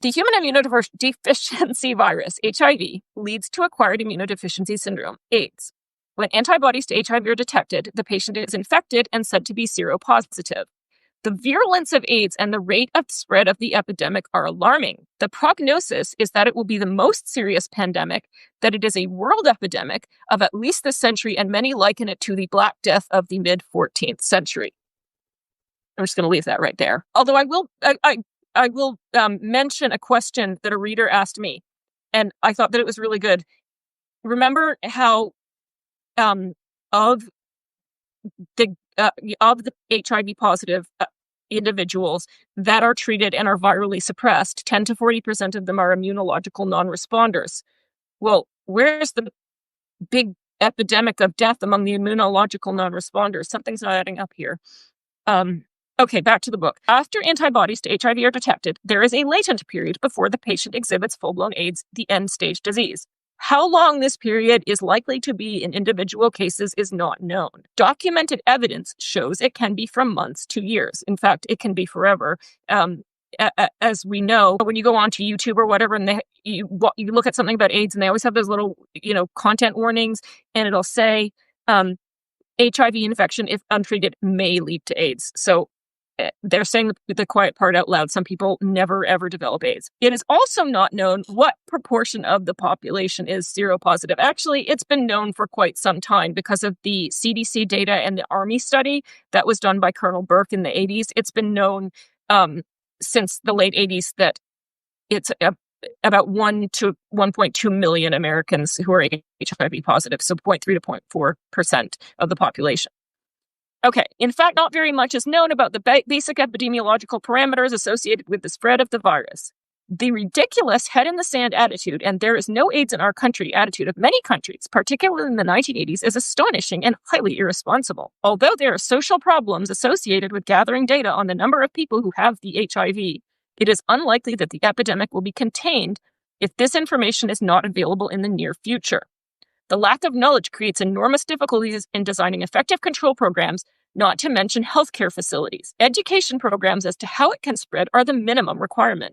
The human immunodeficiency virus, HIV, leads to acquired immunodeficiency syndrome, AIDS. When antibodies to HIV are detected, the patient is infected and said to be seropositive. The virulence of AIDS and the rate of spread of the epidemic are alarming. The prognosis is that it will be the most serious pandemic, that it is a world epidemic of at least this century, and many liken it to the Black Death of the mid-14th century. I'm just going to leave that right there. Although I will mention a question that a reader asked me, and I thought that it was really good. Remember how of the HIV positive individuals that are treated and are virally suppressed, 10 to 40% of them are immunological non-responders. Well, where's the big epidemic of death among the immunological non-responders? Something's not adding up here. Okay, back to the book. After antibodies to HIV are detected, there is a latent period before the patient exhibits full-blown AIDS, the end-stage disease. How long this period is likely to be in individual cases is not known. Documented evidence shows it can be from months to years. In fact, it can be forever. As we know, when you go onto YouTube or whatever, and you look at something about AIDS, and they always have those little, content warnings, and it'll say HIV infection, if untreated, may lead to AIDS. So they're saying the quiet part out loud. Some people never, ever develop AIDS. It is also not known what proportion of the population is seropositive. Actually, it's been known for quite some time because of the CDC data and the Army study that was done by Colonel Burke in the 80s. It's been known since the late 80s that it's about 1 to 1.2 million Americans who are HIV positive, so 0.3 to 0.4% of the population. Okay, in fact, not very much is known about the basic epidemiological parameters associated with the spread of the virus. The ridiculous head-in-the-sand attitude, and there is no AIDS in our country attitude of many countries, particularly in the 1980s, is astonishing and highly irresponsible. Although there are social problems associated with gathering data on the number of people who have the HIV, it is unlikely that the epidemic will be contained if this information is not available in the near future. The lack of knowledge creates enormous difficulties in designing effective control programs, not to mention healthcare facilities. Education programs as to how it can spread are the minimum requirement.